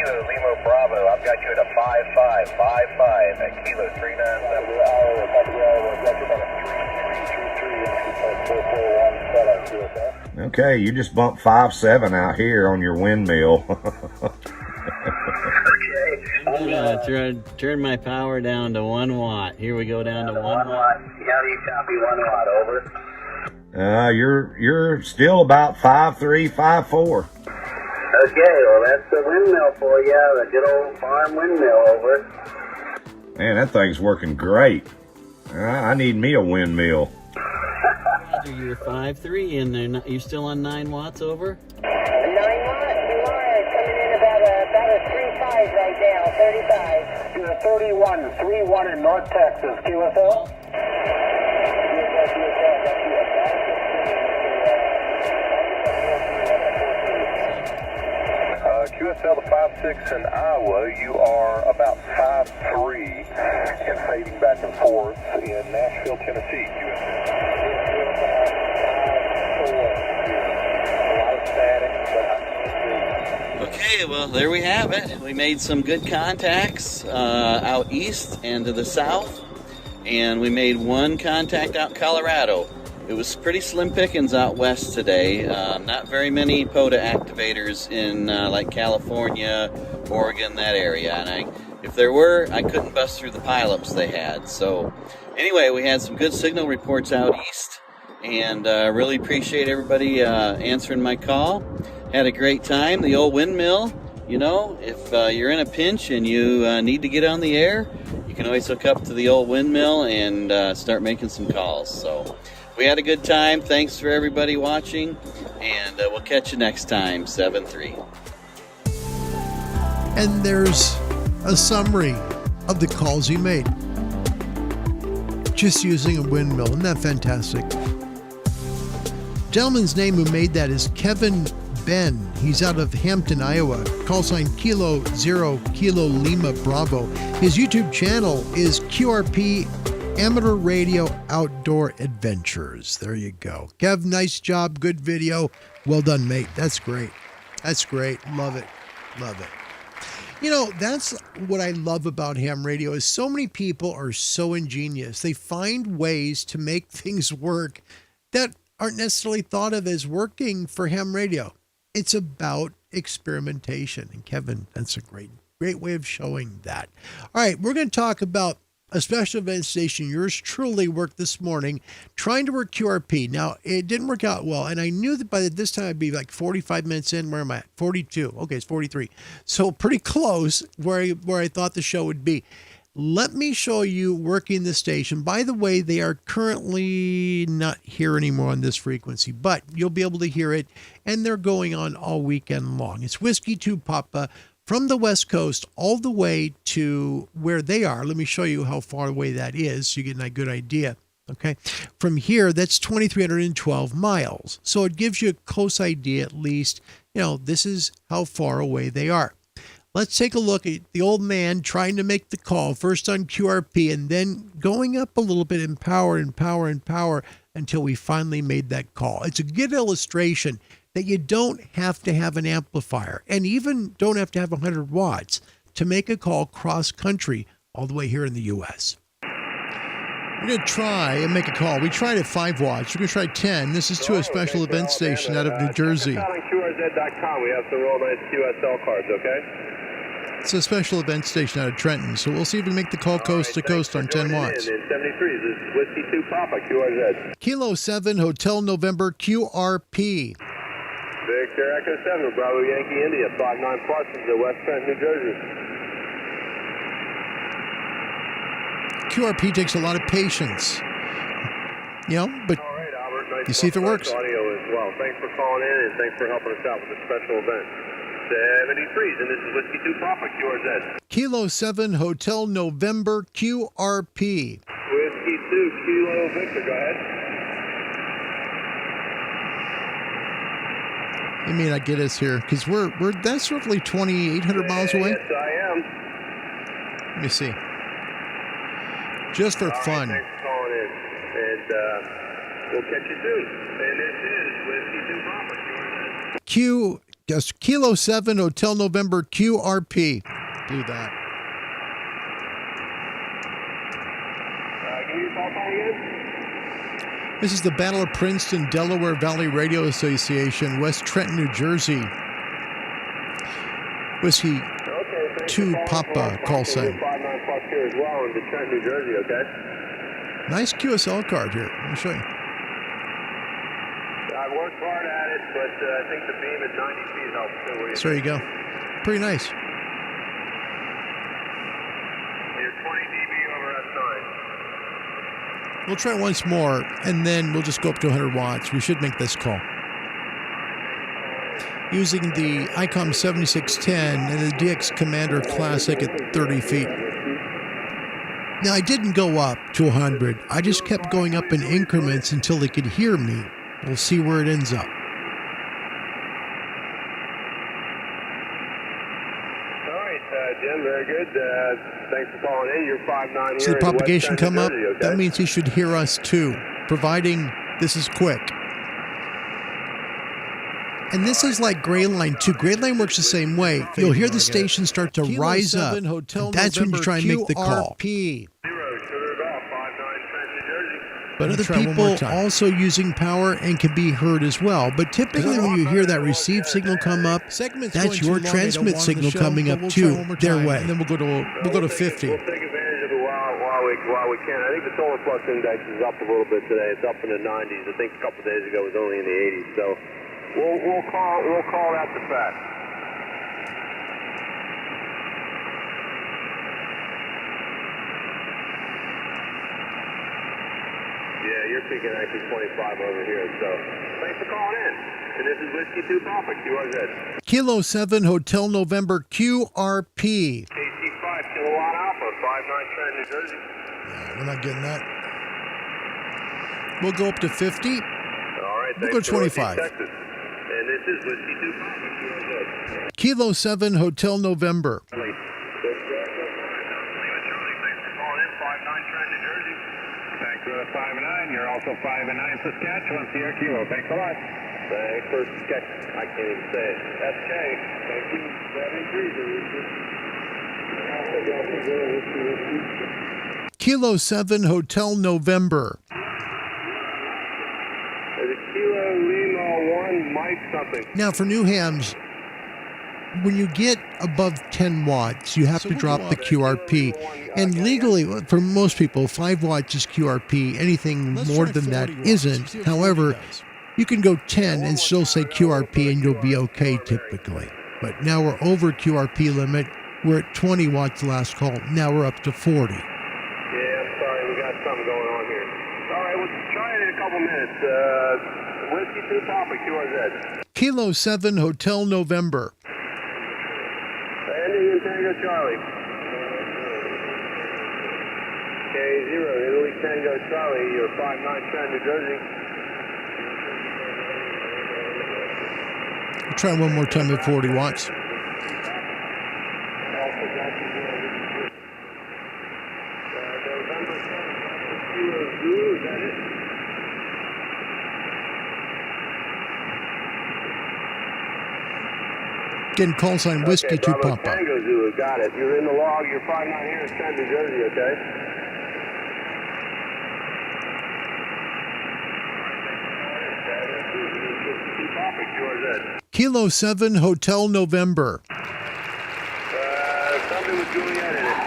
Lima Bravo, I've got you at a 5555 at Kilo 397. Okay, you just bumped 5.7 out here on your windmill. I'm gonna turn my power down to 1 watt. Here we go down to 1 watt. How do you copy 1 watt, over? You're still about 5.3, 5.4. Okay, well that's the windmill for you, the good old farm windmill, over. Man, that thing's working great. I need me a windmill. You're 5.3 and you're still on 9 watts, over? 9 watts. You are coming in about a 3.5 right now. 35. You're 31 in North Texas, QSL. QSL to 5.6 in Iowa, you are about 5.3 and fading back and forth in Nashville, Tennessee. Okay, well, there we have it. We made some good contacts out east and to the south, and we made 1 contact out in Colorado. It was pretty slim pickings out west today. Not very many POTA activators in like California, Oregon, that area. And if there were, I couldn't bust through the pileups they had. So anyway, we had some good signal reports out east, and really appreciate everybody answering my call. Had a great time. The old windmill, you know, if you're in a pinch and you need to get on the air, you can always hook up to the old windmill and start making some calls. So we had a good time. Thanks for everybody watching, and we'll catch you next time, 7-3. And there's a summary of the calls he made. Just using a windmill. Isn't that fantastic? Gentleman's name who made that is Kevin Ben. He's out of Hampton, Iowa. Call sign Kilo 0, Kilo Lima Bravo. His YouTube channel is QRP Amateur Radio Outdoor Adventures. There you go. Kev, nice job. Good video. Well done, mate. That's great. That's great. Love it. Love it. You know, that's what I love about ham radio is so many people are so ingenious. They find ways to make things work that aren't necessarily thought of as working for ham radio. It's about experimentation. And Kevin, that's a great way of showing that. All right, we're going to talk about a special event station. Yours truly worked this morning trying to work QRP. Now, it didn't work out well, and I knew that by this time I'd be like 45 minutes in. Where am I at? 42. Okay, it's 43. So pretty close where I thought the show would be. Let me show you working the station. By the way, they are currently not here anymore on this frequency, but you'll be able to hear it, and they're going on all weekend long. It's Whiskey 2 Papa from the West Coast all the way to where they are. Let me show you how far away that is so you get a good idea. Okay. From here, that's 2,312 miles. So it gives you a close idea, at least, this is how far away they are. Let's take a look at the old man trying to make the call, first on QRP and then going up a little bit in power until we finally made that call. It's a good illustration that you don't have to have an amplifier and even don't have to have 100 watts to make a call cross-country all the way here in the U.S. We're going to try and make a call. We tried at 5 watts. We're going to try 10. This is to a special event station out of New Jersey. QRZ.com. We have some real nice QSL cards, okay? It's a special event station out of Trenton, so we'll see if we can make the call coast to coast on 10 watts. 73, this is Whiskey 2 Papa, QRZ. Kilo 7, Hotel November, QRP. Victor Echo 7, Bravo Yankee India, 59 plus into West Trenton, New Jersey. QRP takes a lot of patience, but All right, Albert, nice you see if it works. Audio as well. Thanks for calling in and thanks for helping us out with the special event. 73, and this is Whiskey 2 Papa, QRZ. Kilo 7 Hotel November QRP. Whiskey 2 Kilo Victor, go ahead. You may not get us here because we're that's roughly 2,800 miles away. Yes, I am. Let me see. Just for fun. Thanks for calling in, and we'll catch you soon. And this is Whiskey 2 Papa, QRZ. Kilo 7 Hotel November QRP. Do that. Can you call again? This is the Battle of Princeton, Delaware Valley Radio Association, West Trenton, New Jersey. Whiskey 2 Papa call sign. 59 plus here as well in Detroit, New Jersey, okay? Nice QSL card here. Let me show you. I worked hard at it, but I think the beam at 90 feet helps too. So there you go. Pretty nice. You're 20 dB over S9. We'll try once more, and then we'll just go up to 100 watts. We should make this call. Using the Icom 7610 and the DX Commander Classic at 30 feet. Now, I didn't go up to 100. I just kept going up in increments until they could hear me. We'll see where it ends up. All right, Jim, very good. Thanks for calling in. You're 5'9" here. See the in West propagation Trenton, come up? New Jersey, okay? That means he should hear us too, providing this is quick. And this is like Gray Line too. Gray Line works the same way. You'll hear the station start to rise up. And that's when you try and make the call. But other people also using power and can be heard as well. But typically when you hear that receive signal come up, that's your transmit signal coming up too, their way. And then we'll go to 50. We'll take advantage of it while we can. I think the solar flux index is up a little bit today. It's up in the 90s. I think a couple days ago it was only in the 80s. So we'll call that the fact. Yeah, you're peaking actually 25 over here, so thanks for calling in. And this is Whiskey 2 Papa, QRZ. Kilo 7 Hotel November QRP. KC 5 Kilowatt Alpha, 59 Trenton, New Jersey. Yeah, we're not getting that. We'll go up to 50. All right, We'll go to 25. Texas. And this is Whiskey 2 Papa, QRZ. Kilo 7 Hotel November. Charlie, thanks for calling in, 59 Trenton, New Jersey. Thanks for the 5-9. You're also 5-9 Saskatchewan, Sierra Kilo. Thanks a lot. Thanks for Saskatchewan. I can't even say it. SK. Thank you. 73. Kilo 7 Hotel November. There's a Kilo Lima 1 Mike something. Now for new hams, when you get above 10 watts, you have to drop the QRP. And legally, for most people, 5 watts is QRP. Anything more than that isn't. However, you can go 10 and still say QRP and you'll be okay typically. But now we're over QRP limit. We're at 20 watts last call. Now we're up to 40. Yeah, I'm sorry. We got something going on here. All right, we'll try it in a couple minutes. Whiskey 2 Papa, QRZ. Kilo 7 Hotel November. Landing in Tango Charlie. K0, Italy Tango Charlie, you're 59 Trenton, New Jersey. We'll try one more time at 40 watts. Getting call sign Whiskey 2 Papa. Tango Zulu, got it. You're in the log. You're 59 here in Trenton, New Jersey, okay? Kilo 7 Hotel November. Something with Juliet in it.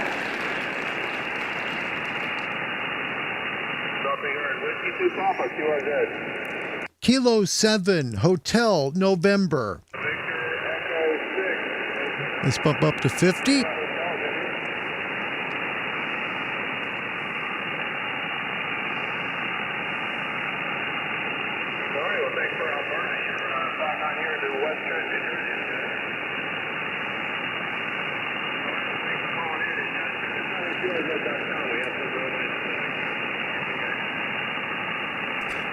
Nothing heard. Whiskey 2 Papa, QRZ. Kilo 7 Hotel November. Let's bump up to 50.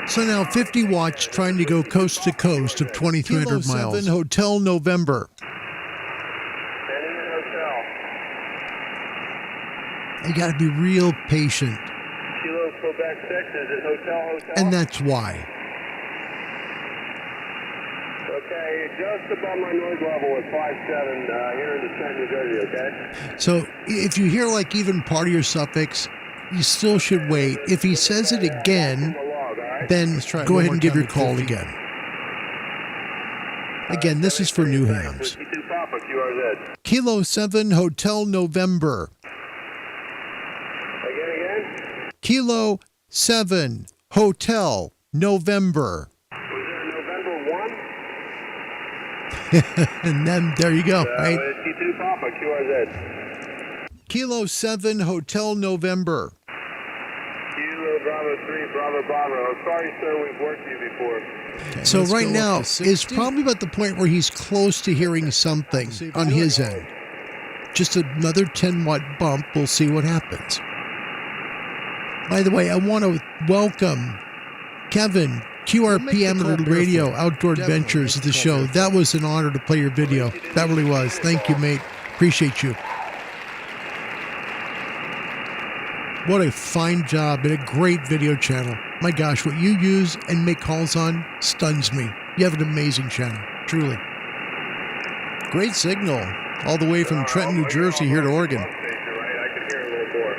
So now 50 watts trying to go coast to coast of 2,300 miles. 7 Hotel November. Heading in hotel. You got to be real patient. Kilo Quebec 6, is it hotel? And that's why. Okay, just above my noise level at 5.7 here in the Trenton, New Jersey, okay? So if you hear like even part of your suffix, you still should wait. If he says it again, then go ahead and give your call again. Again, this is for new hams. Papa, QRZ. Kilo 7 Hotel November. Again? Kilo 7 Hotel November. Was there November 1? And then there you go, right? T2 Papa, QRZ. Kilo 7 Hotel November. Kilo Bravo 3, Bravo Bravo. I'm sorry, sir, we've worked you before. Okay, so right now is probably about the point where he's close to hearing something on his end. Just another 10-watt bump. We'll see what happens. By the way, I want to welcome Kevin, QRP Amateur Radio Outdoor Adventures to the show. That was an honor to play your video. That really was. Thank you, mate. Appreciate you. What a fine job and a great video channel. My gosh, what you use and make calls on stuns me. You have an amazing channel, truly. Great signal all the way from Trenton, New Jersey here to Oregon. I can hear a little more.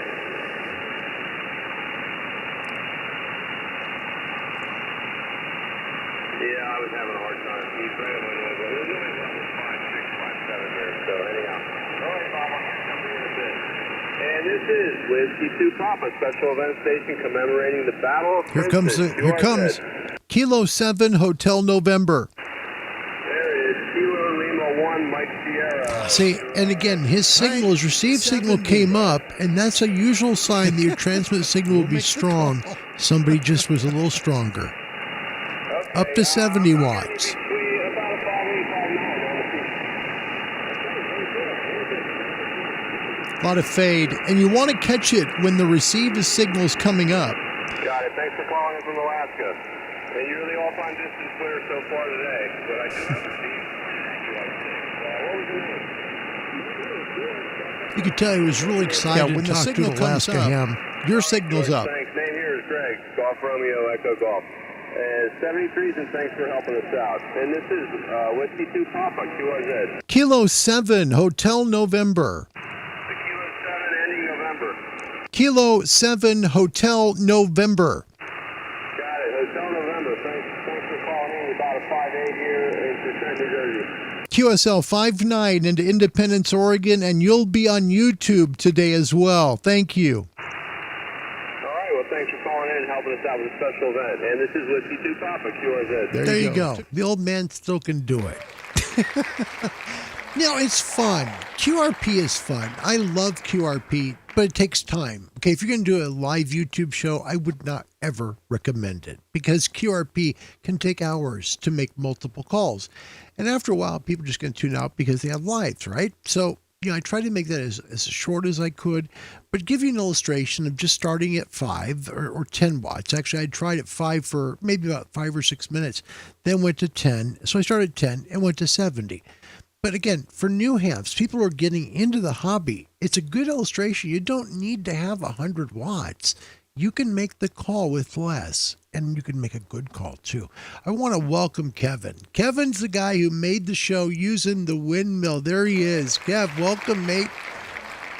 Yeah, I was having a hard time. He's right on my noise level. The noise level is 5, 6, 5, 7 there. So anyhow. All right, Bob, I'll come here in a bit. And this is Whiskey 2 Papa, special event station commemorating the Battle of Princeton. Here comes Kilo 7 Hotel November. There is Kilo Lima 1 Mike Sierra. See, and again, his signal, his received signal came up, and that's a usual sign that your transmit signal will be strong. Somebody just was a little stronger. Up to 70 watts. A lot of fade, and you want to catch it when the received signal is coming up. Got it. Thanks for calling in from Alaska. And you're the all-time distance winner so far today, but I do have received. What was your name? You could tell he was really excited when to the talk to signal the comes Alaska up. ham. Your signal's up. Thanks. Name here is Greg. Golf Romeo Echo Golf. 73s, and thanks for helping us out. And this is Whiskey 2 Papa, QRZ. Kilo 7 Hotel November. The Kilo 7 ending November. Kilo 7 Hotel November. Got it. Hotel November. Thanks for calling in. About a 5-8 here in Trenton, New Jersey. QSL 59 into Independence, Oregon, and you'll be on YouTube today as well. Thank you. All right. Well, thanks for calling in and helping us out with a special event. And this is Whiskey 2 Papa, QRZ. There you go. The old man still can do it. It's fun. QRP is fun. I love QRP, but it takes time. Okay, if you're going to do a live YouTube show, I would not ever recommend it because QRP can take hours to make multiple calls. And after a while, people are just going to tune out because they have lives, right? So, I tried to make that as short as I could, but give you an illustration of just starting at 5 or 10 watts. Actually, I tried at 5 for maybe about 5 or 6 minutes, then went to 10. So I started at 10 and went to 70. But again, for new hams, people are getting into the hobby. It's a good illustration. You don't need to have 100 watts. You can make the call with less, and you can make a good call too. I want to welcome Kevin. Kevin's the guy who made the show using the Windmill. There he is. Kev, welcome, mate.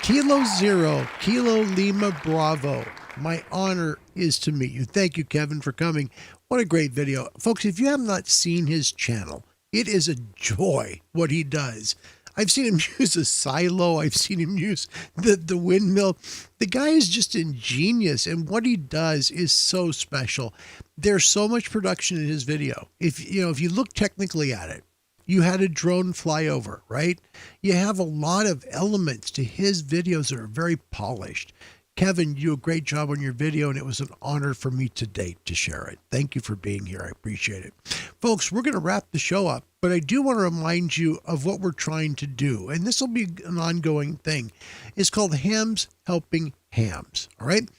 Kilo 0, Kilo Lima Bravo. My honor is to meet you. Thank you, Kevin, for coming. What a great video. Folks, if you have not seen his channel, it is a joy what he does. I've seen him use a silo. I've seen him use the Windmill. The guy is just ingenious, and what he does is so special. There's so much production in his video. If you look technically at it, you had a drone fly over, right? You have a lot of elements to his videos that are very polished. Kevin, you do a great job on your video, and it was an honor for me to date to share it. Thank you for being here. I appreciate it. Folks, we're going to wrap the show up, but I do want to remind you of what we're trying to do, and this will be an ongoing thing. It's called Hams Helping Hams, all right?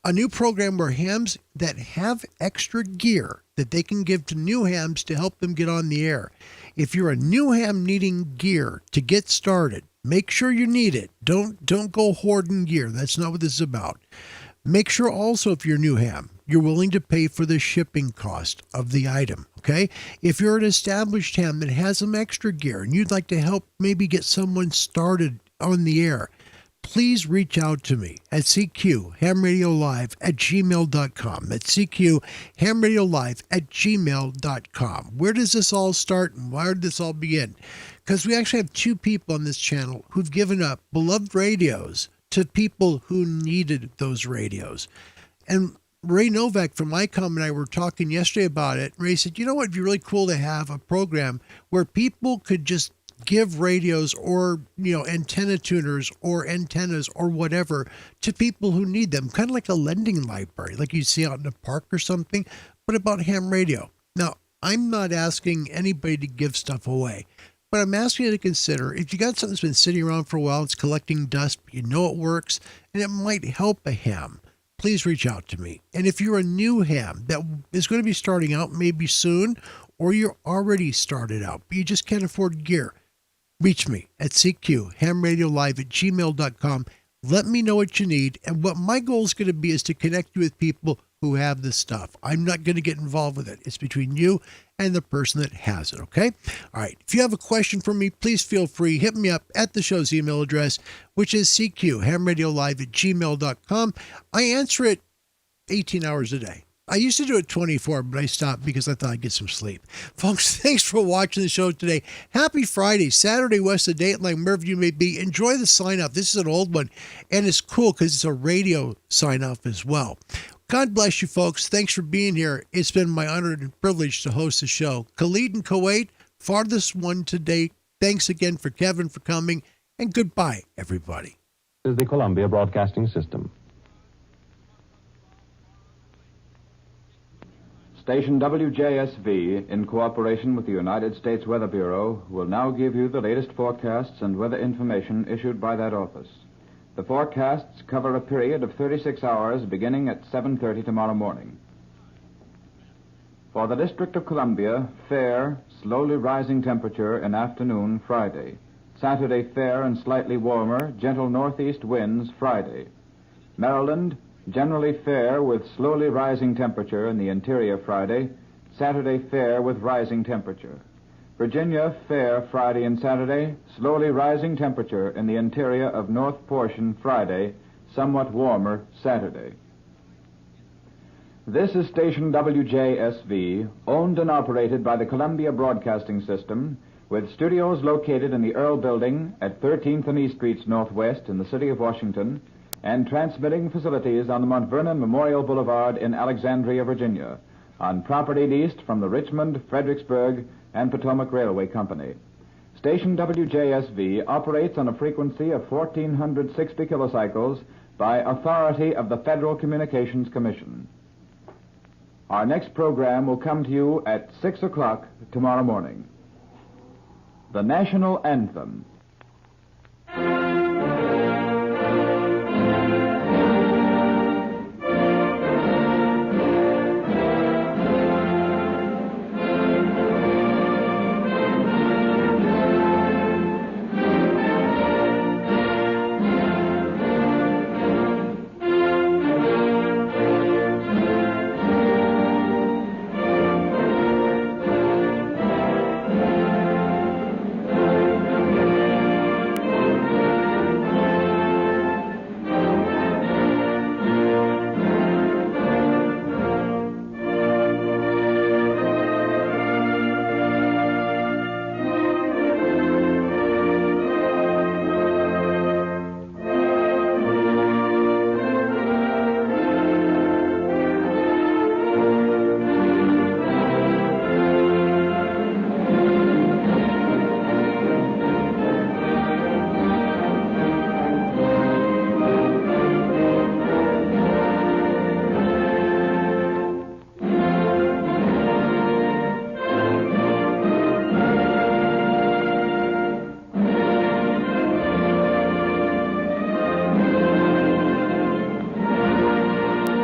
A new program where hams that have extra gear that they can give to new hams to help them get on the air. If you're a new ham needing gear to get started, make sure you need it. Don't go hoarding gear. That's not what this is about. Make sure also, if you're a new ham, you're willing to pay for the shipping cost of the item, okay? If you're an established ham that has some extra gear and you'd like to help maybe get someone started on the air, please reach out to me at CQHamRadioLive@gmail.com. That's CQHamRadioLive@gmail.com. Where does this all start and why did this all begin? Because we actually have two people on this channel who've given up beloved radios to people who needed those radios. And Ray Novak from Icom and I were talking yesterday about it. Ray said, you know what, it'd be really cool to have a program where people could just give radios or, antenna tuners or antennas or whatever to people who need them, kind of like a lending library, like you see out in a park or something, but about ham radio. Now, I'm not asking anybody to give stuff away, but I'm asking you to consider if you got something that's been sitting around for a while, it's collecting dust, but you know it works, and it might help a ham, please reach out to me. And if you're a new ham that is going to be starting out maybe soon, or you're already started out, but you just can't afford gear, reach me at CQHamRadioLive@gmail.com. Let me know what you need. And what my goal is going to be is to connect you with people who have this stuff. I'm not going to get involved with it. It's between you and the person that has it, okay? All right. If you have a question for me, please feel free. Hit me up at the show's email address, which is CQHamRadioLive@gmail.com. I answer it 18 hours a day. I used to do it 24, but I stopped because I thought I'd get some sleep. Folks, thanks for watching the show today. Happy Friday, Saturday west of Dateline, wherever you may be. Enjoy the sign-off. This is an old one, and it's cool because it's a radio sign-off as well. God bless you, folks. Thanks for being here. It's been my honor and privilege to host the show. Khalid in Kuwait, farthest one to date. Thanks again for Kevin for coming, and goodbye, everybody. This is the Columbia Broadcasting System. Station WJSV, in cooperation with the United States Weather Bureau, will now give you the latest forecasts and weather information issued by that office. The forecasts cover a period of 36 hours beginning at 7:30 tomorrow morning. For the District of Columbia, fair, slowly rising temperature in afternoon Friday. Saturday, fair and slightly warmer, gentle northeast winds Friday. Maryland, generally fair with slowly rising temperature in the interior Friday. Saturday, fair with rising temperature. Virginia, fair Friday and Saturday, slowly rising temperature in the interior of north portion Friday, somewhat warmer Saturday. This is station WJSV, owned and operated by the Columbia Broadcasting System, with studios located in the Earl Building at 13th and E Streets Northwest in the city of Washington, and transmitting facilities on the Mount Vernon Memorial Boulevard in Alexandria, Virginia, on property leased from the Richmond, Fredericksburg, and Potomac Railway Company. Station WJSV operates on a frequency of 1,460 kilocycles by authority of the Federal Communications Commission. Our next program will come to you at 6 o'clock tomorrow morning. The National Anthem.